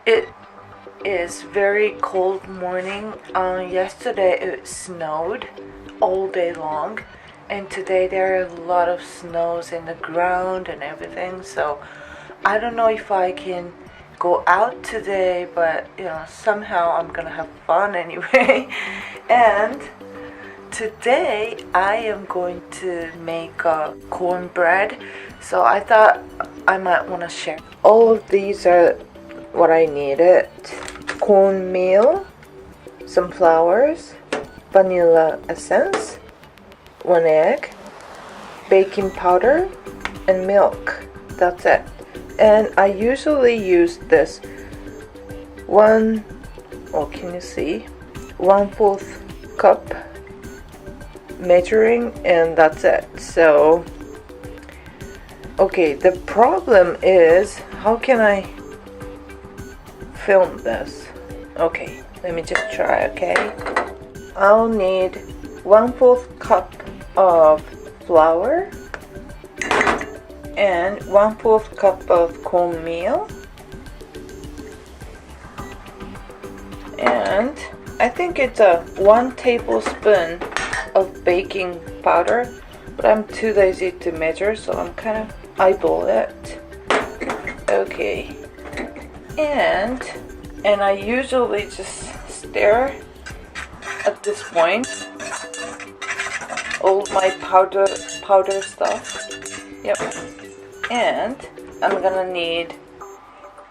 It is very cold morning. Yesterday it snowed all day long, and today there are a lot of snows in the ground and everything. So I don't know if I can go out today, but somehow I'm gonna have fun anyway. And today I am going to make cornbread. So I thought I might want to share. All of these are what I needed: cornmeal, some flowers, vanilla essence, 1 egg, baking powder, and milk. That's it. And I usually use this can you see? 1/4 cup measuring, and that's it. So okay, the problem is, how can I film this? Okay, let me just try. Okay, I'll need 1/4 cup of flour and 1/4 cup of cornmeal, and I think it's a 1 tablespoon of baking powder, but I'm too lazy to measure, so I'm kind of eyeball it. Okay, and I usually just stir at this point all my powder stuff. Yep. And I'm gonna need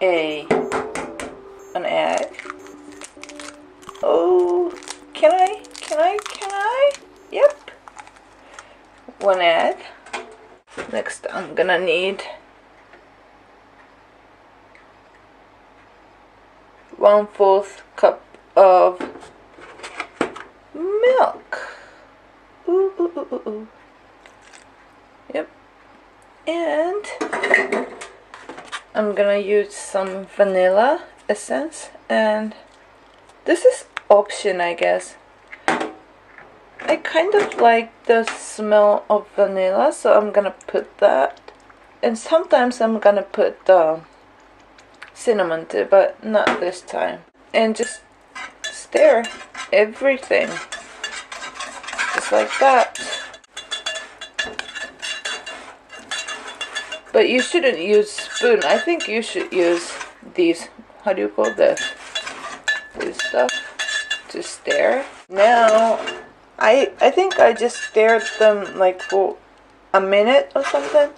an egg. Oh, can I? Yep. 1 egg. Next, I'm gonna need 1/4 cup of milk. Ooh. Yep. And I'm gonna use some vanilla essence, and this is option, I guess. I kind of like the smell of vanilla, so I'm gonna put that. And sometimes I'm gonna put cinnamon too, but not this time. And just stir everything just like that. But you shouldn't use spoon. I think you should use these, how do you call this? This stuff to stir. Now I think I just stirred them like for a minute or something,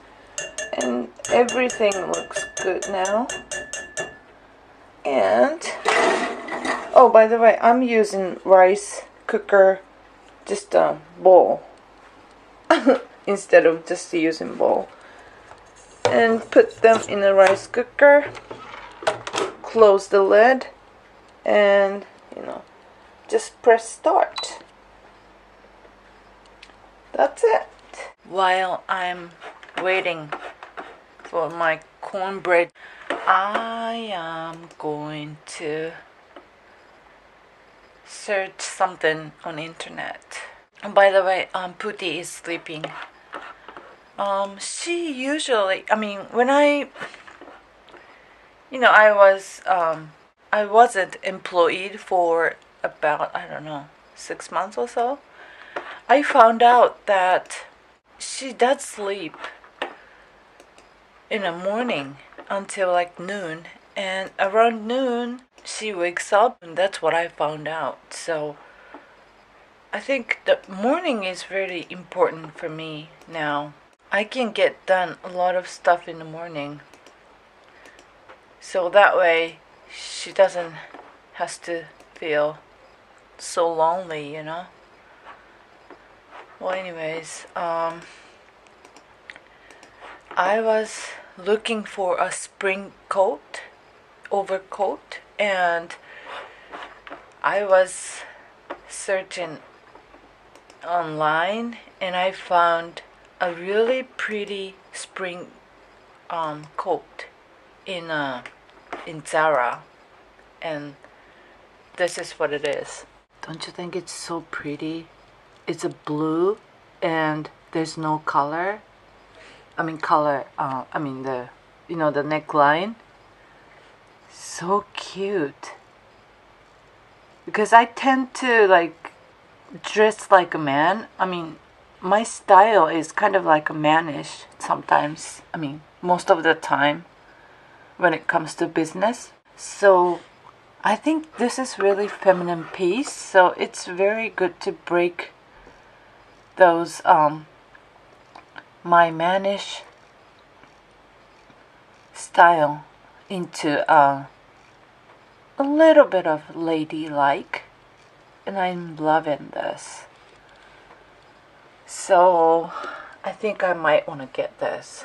and everything looks good now. And oh, by the way, I'm using rice cooker, just a bowl instead of just using bowl. And put them in the rice cooker, close the lid, and just press start. That's it. While I'm waiting for my cornbread, I am going to search something on internet. And by the way, Pootie is sleeping. She usually, when I wasn't employed for about, 6 months or so. I found out that she does sleep in the morning until like noon, and around noon she wakes up, and that's what I found out. So I think the morning is very important for me now. I can get done a lot of stuff in the morning, so that way she doesn't has to feel so lonely, Well, anyways, I was looking for a spring overcoat, and I was searching online, and I found a really pretty spring coat in Zara, and this is what it is. Don't you think it's so pretty? It's a blue, and there's no color. The neckline. So cute. Because I tend to like dress like a man. I mean, my style is kind of like a mannish sometimes. I mean, most of the time when it comes to business. So I think this is really feminine piece. So it's very good to break those my mannish style into a little bit of ladylike, and I'm loving this. So I think I might want to get this.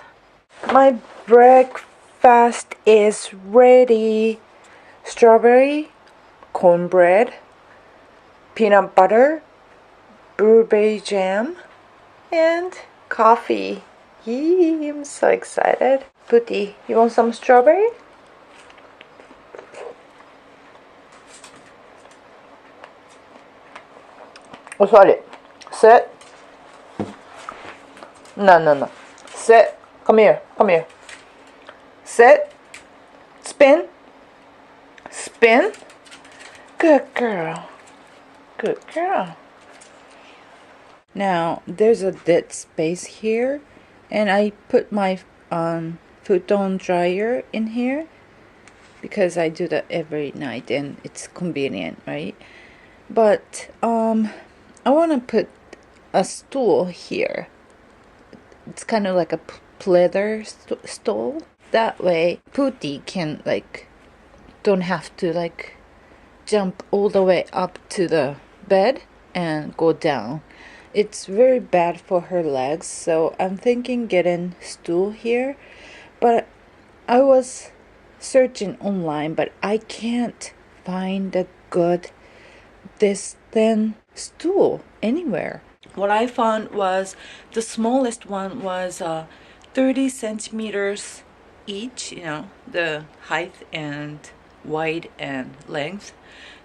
My breakfast is ready. Strawberry, cornbread, peanut butter, blueberry jam, and coffee. Yee, I'm so excited. Putty, you want some strawberry? Oh, sorry. Sit. No. Sit. Come here. Sit. Spin. Good girl. Now, there's a dead space here, and I put my futon dryer in here because I do that every night and it's convenient, right? But I want to put a stool here. It's kind of like a pleather stool. That way, Pooty can don't have to jump all the way up to the bed and go down. It's very bad for her legs, so I'm thinking getting stool here. But I was searching online, but I can't find a good this thin stool anywhere. What I found was the smallest one was 30 centimeters each, the height and width and length.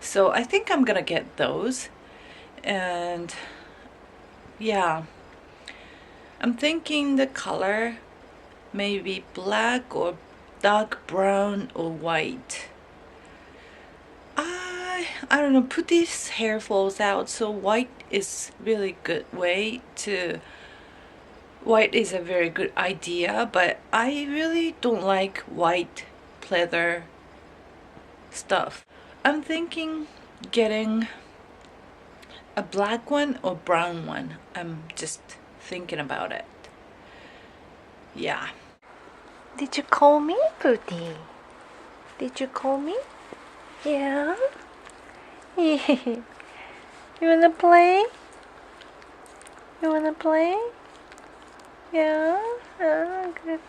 So I think I'm gonna get those. And yeah, I'm thinking the color maybe black or dark brown or white. I don't know, Putty's hair falls out, so white is really good way to white is a very good idea, but I really don't like white pleather stuff. I'm thinking getting a black one or brown one. I'm just thinking about it. Yeah. Did you call me, Pooty? Did you call me? Yeah? You wanna play? You wanna play? Yeah? Oh, good.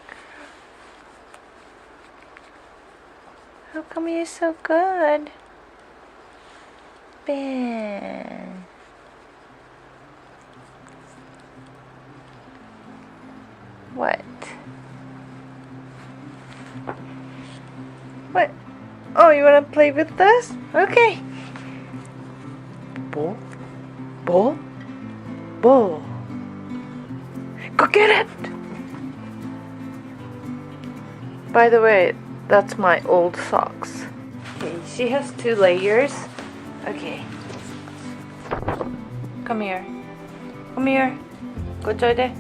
How come you're so good? Ben. What? What? Oh, you wanna play with this? Okay. Ball. Go get it! By the way, that's my old socks. Okay, she has 2 layers. Okay. Come here. Go join.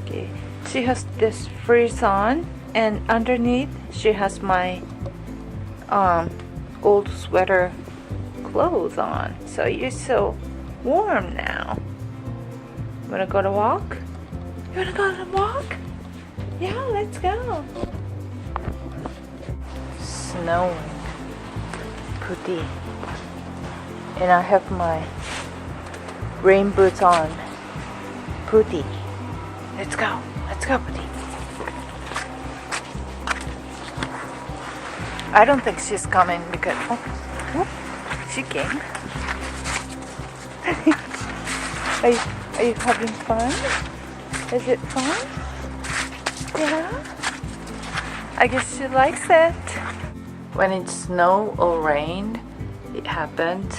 Okay. She has this frizz on, and underneath she has my old sweater clothes on. So you're so warm now. You wanna go to walk? You wanna go to walk? Yeah, let's go. Snowing. Putty. And I have my rain boots on. Putty. Let's go, Putty. I don't think she's coming because she came. Are you having fun? Is it fun? Yeah? I guess she likes it. When it snowed or rained, it happened.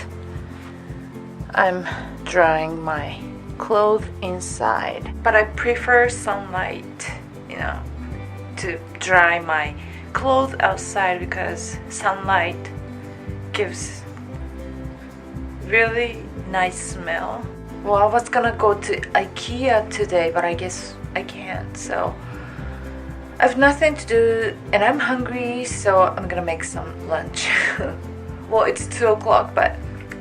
I'm drying my clothes inside. But I prefer sunlight, to dry my clothes outside because sunlight gives really nice smell. Well, I was gonna go to IKEA today, but I guess I can't, so I have nothing to do and I'm hungry, so I'm gonna make some lunch. Well, it's 2 o'clock, but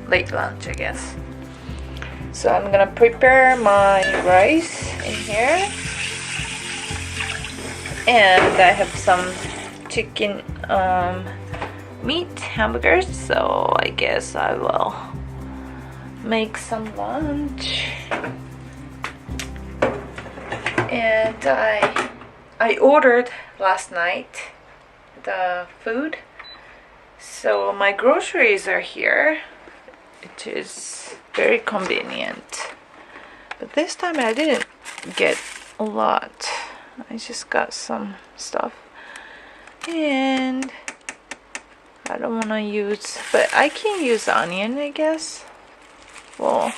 late lunch, I guess. So I'm gonna prepare my rice in here. And I have some chicken meat hamburgers, so I guess I will make some lunch. And I ordered last night the food, so my groceries are here, which is very convenient. But this time I didn't get a lot. I just got some stuff, and I don't want to use, but I can use onion, I guess. Well,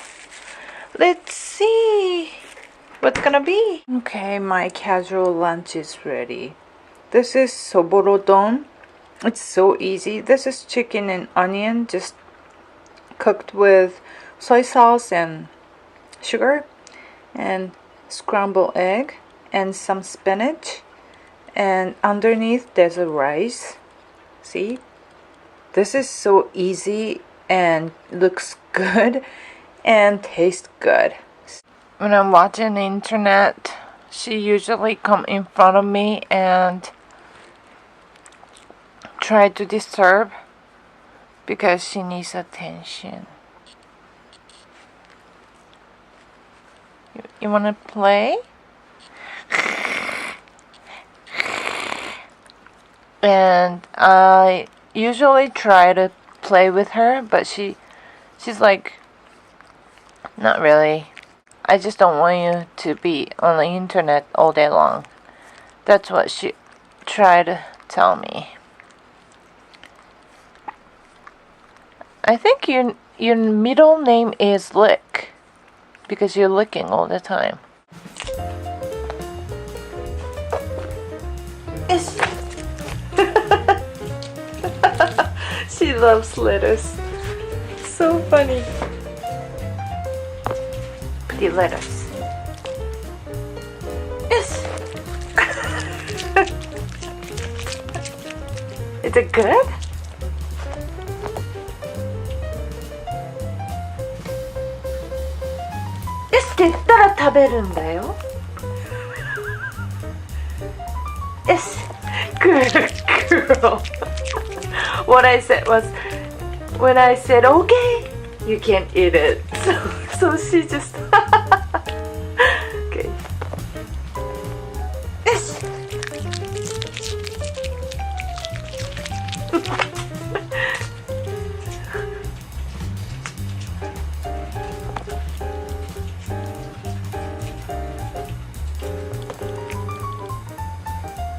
let's see what's gonna be. Okay, my casual lunch is ready. This is soborodon. It's so easy. This is chicken and onion, just cooked with soy sauce and sugar, and scrambled egg, and some spinach, and underneath there's a rice. See, this is so easy and looks good and tastes good. When I'm watching the internet, she usually come in front of me and try to disturb because she needs attention. You wanna play? And I usually try to play with her, but she's like, not really. I just don't want you to be on the internet all day long. That's what she tried to tell me. I think your middle name is Lick because you're licking all the time. She loves lettuce. So funny. Pretty lettuce. Yes. Is it good? Yes, って言ったら食べるんだよ。Yes. Good girl. What I said was, when I said okay, you can't eat it. So she just okay. Yes.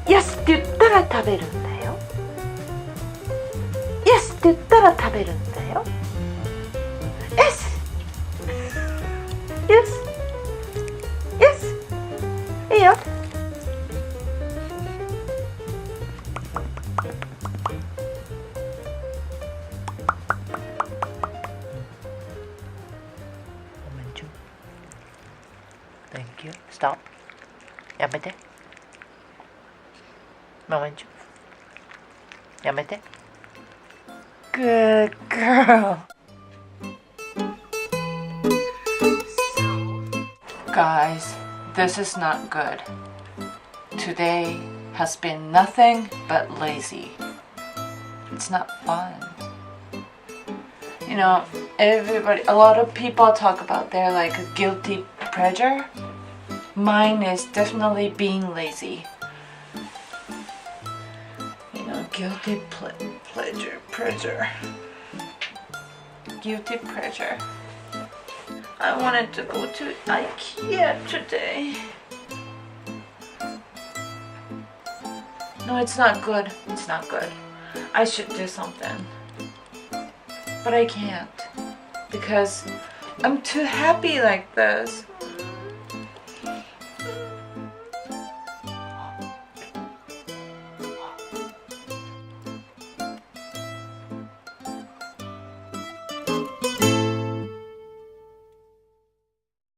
Yes って言ったら食べるんだよ。Yes って言ったら食べるんだよ。Yes. Yes. Yes. いいよ。Thank you. Stop. やめて。Moment. やめて。Good girl. Guys, this is not good. Today has been nothing but lazy. It's not fun. You know, a lot of people talk about their like guilty pleasure. Mine is definitely being lazy. Guilty pleasure. Guilty pleasure. I wanted to go to IKEA today. No, it's not good. It's not good. I should do something. But I can't. Because I'm too happy like this.